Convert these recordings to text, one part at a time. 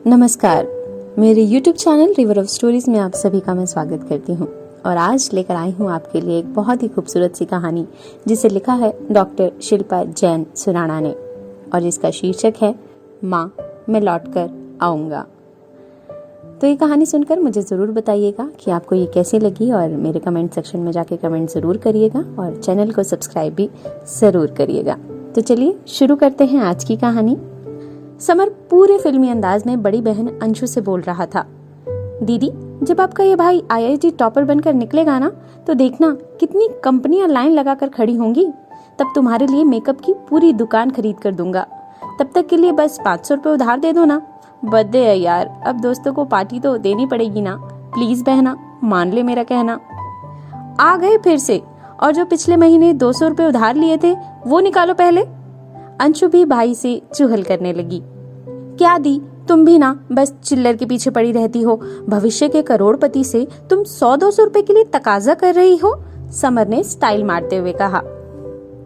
नमस्कार, मेरे YouTube channel river of stories में आप सभी का मैं स्वागत करती हूँ। और आज लेकर आई हूँ आपके लिए एक बहुत ही खूबसूरत सी कहानी जिसे लिखा है डॉक्टर शिल्पा जैन सुराणा ने और जिसका शीर्षक है माँ मैं लौट कर आऊँगा। तो ये कहानी सुनकर मुझे ज़रूर बताइएगा कि आपको ये कैसी लगी और मेरे कमेंट सेक्शन में जाके कमेंट ज़रूर करिएगा और चैनल को सब्सक्राइब भी ज़रूर करिएगा। तो चलिए शुरू करते हैं आज की कहानी। समर पूरे फिल्मी अंदाज में बड़ी बहन अंशु से बोल रहा था, दीदी जब आपका ये भाई IIT टॉपर बनकर निकलेगा ना तो देखना कितनी कंपनियां लाइन लगाकर खड़ी होंगी। तब तुम्हारे लिए मेकअप की पूरी दुकान खरीद कर दूंगा। तब तक के लिए बस 500 रुपए उधार दे दो ना। बर्थडे है यार, अब दोस्तों को पार्टी तो देनी पड़ेगी ना। प्लीज बहना मान ले मेरा कहना। आ गए फिर से, और जो पिछले महीने 200 रुपए उधार लिए थे वो निकालो पहले। अंशु भी भाई से चुगल करने लगी। क्या दी, तुम भी ना बस चिल्लर के पीछे पड़ी रहती हो। भविष्य के करोड़पति से तुम 100-200 रुपए के लिए तकाजा कर रही हो, समर ने स्टाइल मारते हुए कहा।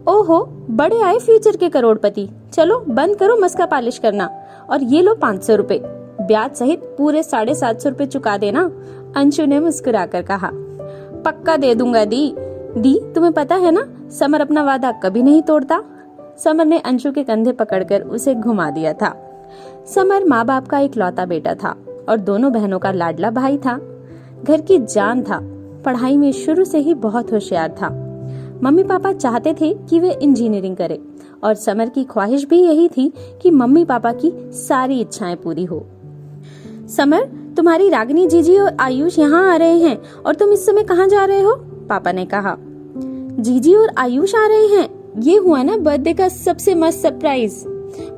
ओहो, बड़े आए फ्यूचर के करोड़पति। चलो बंद करो मस्का पालिश करना और ये लो 500 रुपए, ब्याज सहित पूरे 750 रुपए चुका देना, अंशु ने मुस्कुराकर कहा। पक्का दे दूंगा दी, तुम्हें पता है ना समर अपना वादा कभी नहीं तोड़ता। समर ने अंशु के कंधे पकड़कर उसे घुमा दिया था। समर माँ बाप का इकलौता बेटा था और दोनों बहनों का लाडला भाई था। घर की जान था, पढ़ाई में शुरू से ही बहुत होशियार था। मम्मी पापा चाहते थे कि वे इंजीनियरिंग करे और समर की ख्वाहिश भी यही थी कि मम्मी पापा की सारी इच्छाएं पूरी हो। समर, तुम्हारी रागिनी जीजी और आयुष यहाँ आ रहे हैं और तुम इस समय कहाँ जा रहे हो? पापा ने कहा। जीजी और आयुष आ रहे हैं, ये हुआ ना बर्थडे का सबसे मस्त सरप्राइज।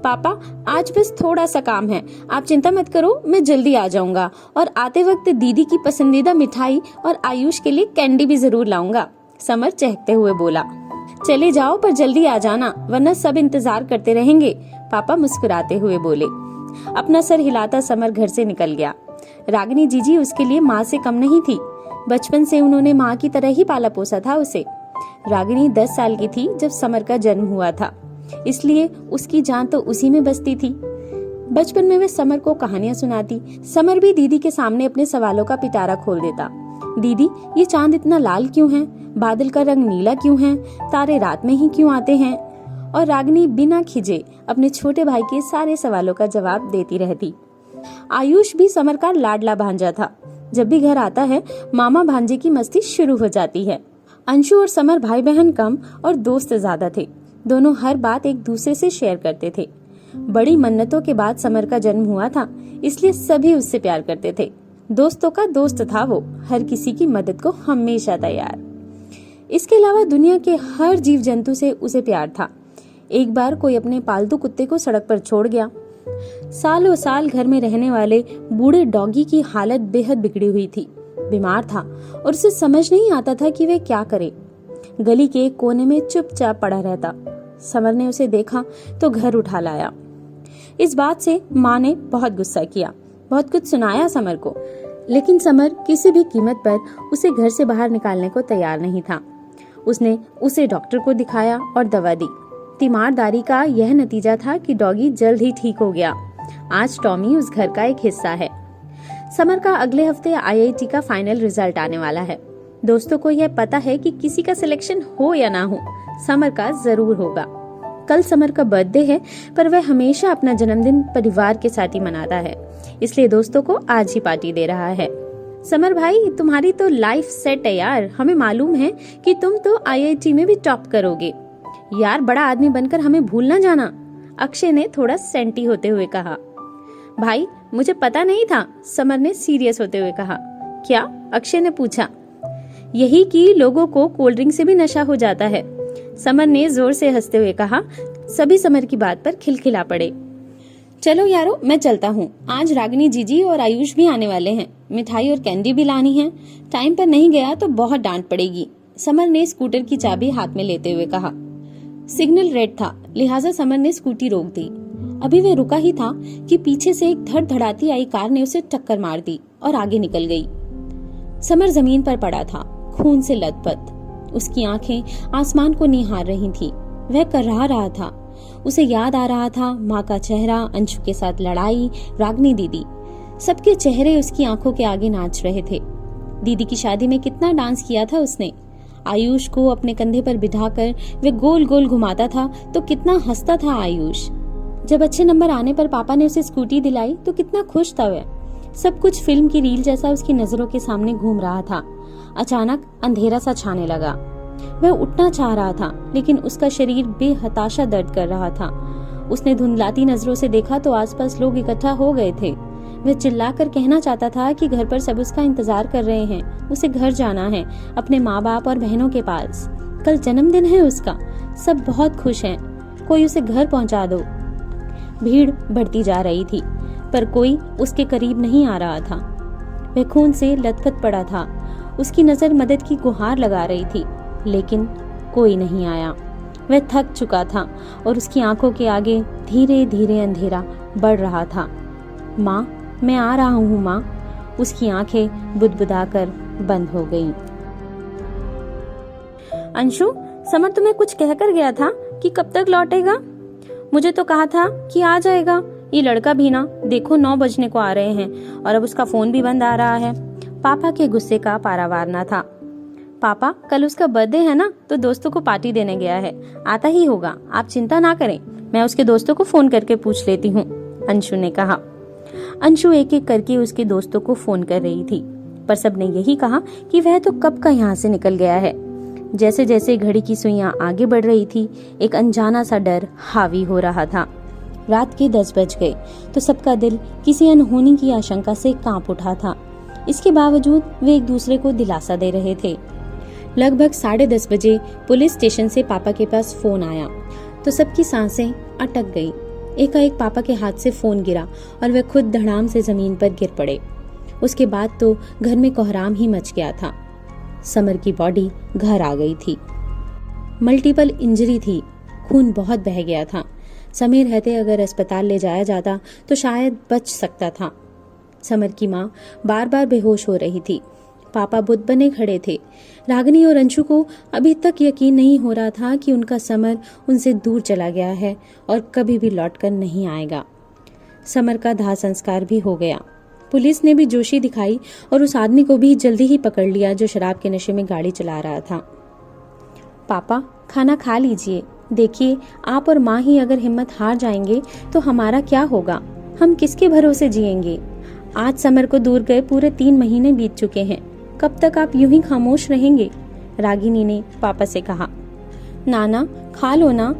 पापा आज बस थोड़ा सा काम है, आप चिंता मत करो, मैं जल्दी आ जाऊंगा और आते वक्त दीदी की पसंदीदा मिठाई और आयुष के लिए कैंडी भी जरूर लाऊंगा, समर चहकते हुए बोला। चले जाओ पर जल्दी आ जाना वरना सब इंतजार करते रहेंगे, पापा मुस्कुराते हुए बोले। अपना सर हिलाता समर घर से निकल गया। रागिनी जीजी उसके लिए माँ से कम नहीं थी। बचपन से उन्होंने माँ की तरह ही पाला पोसा था उसे। रागिनी 10 साल की थी जब समर का जन्म हुआ था, इसलिए उसकी जान तो उसी में बसती थी। बचपन में वे समर को कहानियां सुनाती। समर भी दीदी के सामने अपने सवालों का पिटारा खोल देता। दीदी ये चांद इतना लाल क्यों है, बादल का रंग नीला क्यों है, तारे रात में ही क्यों आते हैं? और रागिनी बिना खिजे अपने छोटे भाई के सारे सवालों का जवाब देती रहती। आयुष भी समर का लाडला भांजा था। जब भी घर आता है मामा भांजे की मस्ती शुरू हो जाती है। अंशु और समर भाई बहन कम और दोस्त ज्यादा थे। दोनों हर बात एक दूसरे से शेयर करते थे। बड़ी मन्नतों के बाद समर का जन्म हुआ था, इसलिए सभी उससे प्यार करते थे। दोस्तों का दोस्त था वो, हर किसी की मदद को हमेशा तैयार। इसके अलावा दुनिया के हर जीव जंतु से उसे प्यार था। एक बार कोई अपने पालतू कुत्ते को सड़क पर छोड़ गया। सालों साल घर में रहने वाले बूढ़े डॉगी की हालत बेहद बिगड़ी हुई थी। बीमार था और उसे समझ नहीं आता था कि वे क्या करे। गली के एक कोने में चुपचाप पड़ा रहता। समर ने उसे देखा तो घर उठा लाया। इस बात से माँ ने बहुत गुस्सा किया, बहुत कुछ सुनाया समर को, लेकिन समर किसी भी कीमत पर उसे घर से बाहर निकालने को तैयार नहीं था। उसने उसे डॉक्टर को दिखाया और दवा दी। तीमारदारी का यह नतीजा था कि डॉगी जल्द ही ठीक हो गया। आज टॉमी उस घर का एक हिस्सा है। समर का अगले हफ्ते IIT का फाइनल रिजल्ट आने वाला है। दोस्तों को यह पता है कि किसी का सिलेक्शन हो या ना हो, समर का जरूर होगा। कल समर का बर्थडे है, पर वह हमेशा अपना जन्मदिन परिवार के साथ ही मनाता है, इसलिए दोस्तों को आज ही पार्टी दे रहा है। समर भाई, तुम्हारी तो लाइफ सेट है यार, हमें मालूम है कि तुम तो IIT में भी टॉप करोगे। यार बड़ा आदमी बनकर हमें भूल ना जाना, अक्षय ने थोड़ा सेंटी होते हुए कहा। भाई मुझे पता नहीं था, समर ने सीरियस होते हुए कहा। क्या? अक्षय ने पूछा। यही कि लोगों को कोल्ड ड्रिंक से भी नशा हो जाता है, समर ने जोर से हंसते हुए कहा। सभी समर की बात पर खिलखिला पड़े। चलो यारो मैं चलता हूँ, आज रागिनी जीजी और आयुष भी आने वाले हैं, मिठाई और कैंडी भी लानी है। टाइम पर नहीं गया तो बहुत डांट पड़ेगी, समर ने स्कूटर की चाबी हाथ में लेते हुए कहा। सिग्नल रेड था, लिहाजा समर ने स्कूटी रोक दी। अभी वह रुका ही था कि पीछे से एक धड़धड़ाती आई कार ने उसे टक्कर मार दी और आगे निकल गई। समर जमीन पर पड़ा था, खून से लथपथ। उसकी आंखें आसमान को निहार रही थी। वह कर्रा रहा था। उसे याद आ रहा था माँ का चेहरा, अंशु के साथ लड़ाई, रागनी दीदी, सबके चेहरे उसकी आंखों के आगे नाच रहे थे। दीदी की शादी में कितना डांस किया था उसने। आयुष को अपने कंधे पर बिठाकर वे गोल गोल घुमाता था तो कितना हंसता था आयुष। जब अच्छे नंबर आने पर पापा ने उसे स्कूटी दिलाई तो कितना खुश था वह। सब कुछ फिल्म की रील जैसा उसकी नजरों के सामने घूम रहा था। अचानक अंधेरा सा छाने लगा। वह उठना चाह रहा था लेकिन उसका शरीर बेहताशा दर्द कर रहा था। उसने धुंधलाती नजरों से देखा तो आसपास लोग इकट्ठा हो गए थे। वह चिल्लाकर कहना चाहता था कि घर पर सब उसका इंतजार कर रहे हैं, उसे घर जाना है, अपने माँ बाप और बहनों के पास। कल जन्मदिन है उसका, सब बहुत खुश हैं, कोई उसे घर पहुंचा दो। भीड़ बढ़ती जा रही थी पर कोई उसके करीब नहीं आ रहा था। वह खून से लथपथ पड़ा था। उसकी नजर मदद की गुहार लगा रही थी लेकिन कोई नहीं आया। वह थक चुका था और उसकी आंखों के आगे धीरे धीरे अंधेरा बढ़ रहा था। माँ, मैं आ रहा हूँ माँ। उसकी आंखें बुदबुदाकर बंद हो गईं। अंशु, समर तुम्हें कुछ कहकर गया था कि कब तक लौटेगा? मुझे तो कहा था कि आ जाएगा। ये लड़का भी ना, देखो 9 बजने को आ रहे हैं और अब उसका फोन भी बंद आ रहा है। पापा के गुस्से का पारावार न था। पापा, कल उसका बर्थडे है ना, तो दोस्तों को पार्टी देने गया है, आता ही होगा, आप चिंता ना करें, मैं उसके दोस्तों को फोन करके पूछ लेती हूँ, अंशु ने कहा। अंशु एक एक करके उसके दोस्तों को फोन कर रही थी पर सबने यही कहा कि वह तो कब का यहाँ से निकल गया है। जैसे जैसे घड़ी की सुइयां आगे बढ़ रही थी, एक अनजाना सा डर हावी हो रहा था। रात के 10 बज गए तो सबका दिल किसी अनहोनी की आशंका से कांप उठा था। इसके बावजूद वे एक दूसरे को दिलासा दे रहे थे। लगभग 10:30 बजे पुलिस स्टेशन से पापा के पास फोन आया तो सबकी सांसें अटक गई। एकाएक पापा के हाथ से फोन गिरा और वे खुद धड़ाम से जमीन पर गिर पड़े। उसके बाद तो घर में कोहराम ही मच गया था। समर की बॉडी घर आ गई थी। मल्टीपल इंजरी थी, खून बहुत बह गया था। समय रहते अगर अस्पताल ले जाया जाता तो शायद बच सकता था। समर की माँ बार बार बेहोश हो रही थी। पापा बुत बने खड़े थे। रागिनी और अंशु को अभी तक यकीन नहीं हो रहा था कि उनका समर उनसे दूर चला गया है और कभी भी लौटकर नहीं आएगा। समर का दाह संस्कार भी हो गया। पुलिस ने भी जोशी दिखाई और उस आदमी को भी जल्दी ही पकड़ लिया जो शराब के नशे में गाड़ी चला रहा था। पापा, खाना खा लीजिए। देखिए, आप और माँ ही अगर हिम्मत हार जाएंगे तो हमारा क्या होगा? हम किसके भरोसे जिएंगे? आज समर को दूर गए पूरे 3 महीने बीत चुके हैं। कब तक आप यूं ही खामोश रहेंगे? रागिनी ने पापा से कहा। नाना, खा लो ना।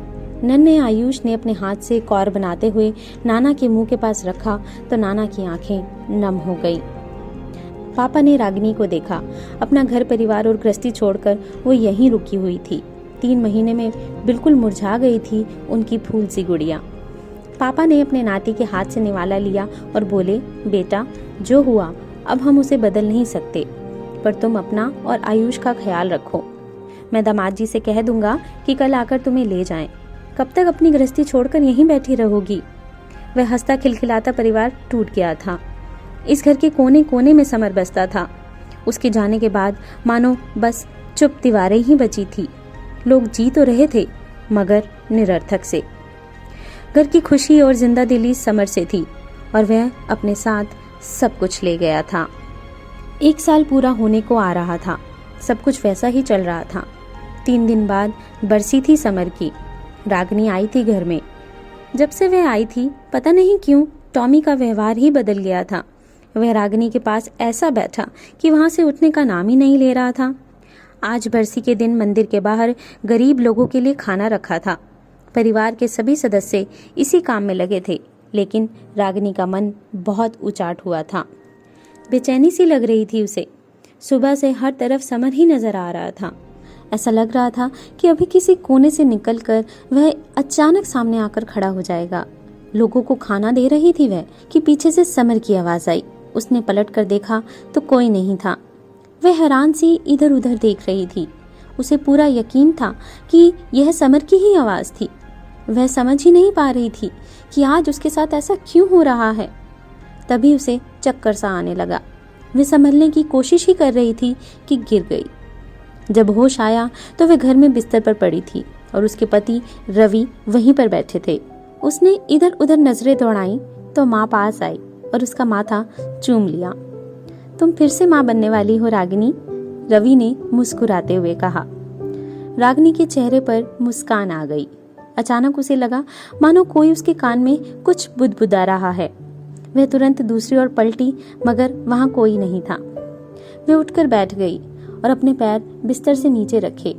नन्हे आयुष ने अपने हाथ से कौर बनाते हुए नाना के मुंह के पास रखा तो नाना की आंखें नम हो गई। पापा ने रागिनी को देखा। अपना घर परिवार और गृहस्थी छोड़कर वो यहीं रुकी हुई थी। 3 महीने में बिल्कुल मुरझा गई थी उनकी फूल सी गुड़िया। पापा ने अपने नाती के हाथ से निवाला लिया और बोले, बेटा, जो हुआ अब हम उसे बदल नहीं सकते, पर तुम अपना और आयुष का ख्याल रखो। मैं दामाद जी से कह दूंगा कि कल आकर तुम्हें ले जाएं। कब तक अपनी गृहस्थी छोड़कर यहीं बैठी रहोगी? वह हंसता खिलखिलाता परिवार टूट गया था। इस घर के कोने कोने में समर बसता था। उसके जाने के बाद मानो बस चुप दीवारें ही बची थी। लोग जी तो रहे थे मगर निरर्थक से। घर की खुशी और जिंदा दिली समर से थी और वह अपने साथ सब कुछ ले गया था। 1 साल पूरा होने को आ रहा था। सब कुछ वैसा ही चल रहा था। 3 दिन बाद बरसी थी समर की। रागिनी आई थी घर में। जब से वह आई थी पता नहीं क्यों टॉमी का व्यवहार ही बदल गया था। वह रागिनी के पास ऐसा बैठा कि वहां से उठने का नाम ही नहीं ले रहा था। आज बरसी के दिन मंदिर के बाहर गरीब लोगों के लिए खाना रखा था। परिवार के सभी सदस्य इसी काम में लगे थे, लेकिन रागिनी का मन बहुत उचाट हुआ था। बेचैनी सी लग रही थी उसे। सुबह से हर तरफ समर ही नजर आ रहा था। ऐसा लग रहा था कि अभी किसी कोने से निकलकर वह अचानक सामने आकर खड़ा हो जाएगा। लोगों को खाना दे रही थी वह कि पीछे से समर की आवाज आई। उसने पलट कर देखा तो कोई नहीं था। वह हैरान सी इधर उधर देख रही थी। उसे पूरा यकीन था कि यह समर की ही आवाज थी। वह समझ ही नहीं पा रही थी कि आज उसके साथ ऐसा क्यों हो रहा है। तभी उसे चक्कर सा आने लगा। वह संभलने की कोशिश ही कर रही थी कि गिर गई। जब होश आया तो वह घर में बिस्तर पर पड़ी थी। और उसके पति रवि वहीं पर बैठे थे। उसने इधर उधर नजरें दौड़ाई तो माँ पास आई और उसका माथा चूम लिया। तुम फिर से माँ बनने वाली हो रागिनी, रवि ने मुस्कुराते हुए कहा। रागिनी के चेहरे पर मुस्कान आ गई। अचानक उसे लगा मानो कोई उसके कान में कुछ बुदबुदा रहा है। वह तुरंत दूसरी ओर पलटी मगर वहां कोई नहीं था। वह उठकर बैठ गई और अपने पैर बिस्तर से नीचे रखे।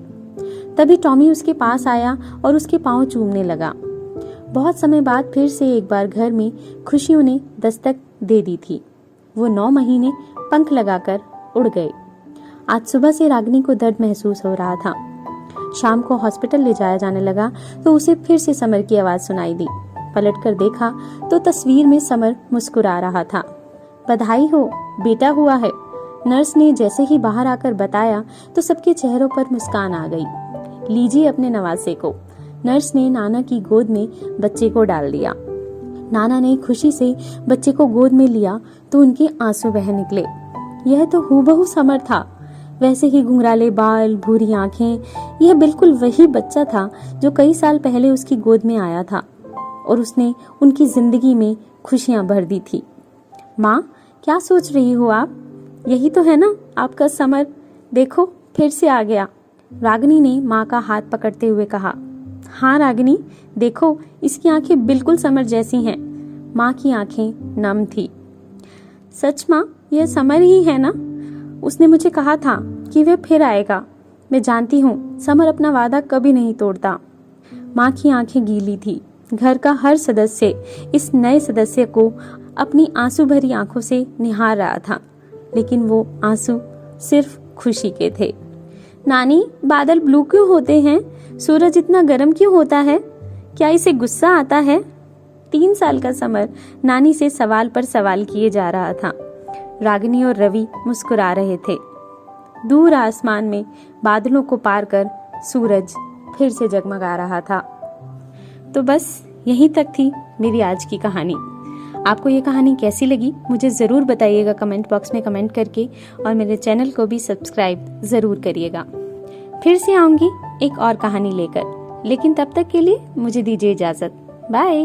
तभी टॉमी उसके पास आया और उसके पांव चूमने लगा। बहुत समय बाद फिर से एक बार घर में खुशियों ने दस्तक दे दी थी। वो 9 महीने पंख लगाकर उड़ गए। आज सुबह से रागिनी को दर्द महसूस हो रहा था। शाम को हॉस्पिटल ले जाया जाने लगा तो उसे फिर से समर की आवाज सुनाई दी। पलटकर देखा तो तस्वीर में समर मुस्कुरा रहा था। बधाई हो, बेटा हुआ है। नर्स ने जैसे ही बाहर आकर बताया तो सबके चेहरों पर मुस्कान आ गई। लीजिए अपने नवासे को। नर्स ने नाना की गोद में बच्चे को डाल दिया। नाना ने खुशी से बच्चे को गोद में लिया तो उनके आंसू बह निकले। यह तो हूबहू समर था। वैसे ही घुंघराले बाल, भूरी आंखें। यह बिल्कुल वही बच्चा था जो कई साल पहले उसकी गोद में आया था और उसने उनकी जिंदगी में खुशियां भर दी थी। माँ, क्या सोच रही हो आप? यही तो है ना आपका समर, देखो फिर से आ गया। रागिनी ने माँ का हाथ पकड़ते हुए कहा। हाँ रागिनी, देखो इसकी आंखें बिल्कुल समर जैसी हैं। माँ की आंखें नम थी। सच माँ, यह समर ही है ना? उसने मुझे कहा था कि वह फिर आएगा। मैं जानती हूँ समर अपना वादा कभी नहीं तोड़ता। माँ की आंखें गीली थी। घर का हर सदस्य इस नए सदस्य को अपनी आंसू भरी आंखों से निहार रहा था, लेकिन वो आंसू सिर्फ खुशी के थे। नानी, बादल ब्लू क्यों होते हैं? सूरज इतना गर्म क्यों होता है? क्या इसे गुस्सा आता है? 3 साल का समर नानी से सवाल पर सवाल किए जा रहा था। रागिनी और रवि मुस्कुरा रहे थे। दूर आसमान में बादलों को पार कर सूरज फिर से जगमगा रहा था। तो बस यहीं तक थी मेरी आज की कहानी। आपको ये कहानी कैसी लगी मुझे ज़रूर बताइएगा कमेंट बॉक्स में कमेंट करके, और मेरे चैनल को भी सब्सक्राइब ज़रूर करिएगा। फिर से आऊँगी एक और कहानी लेकर, लेकिन तब तक के लिए मुझे दीजिए इजाज़त। बाय।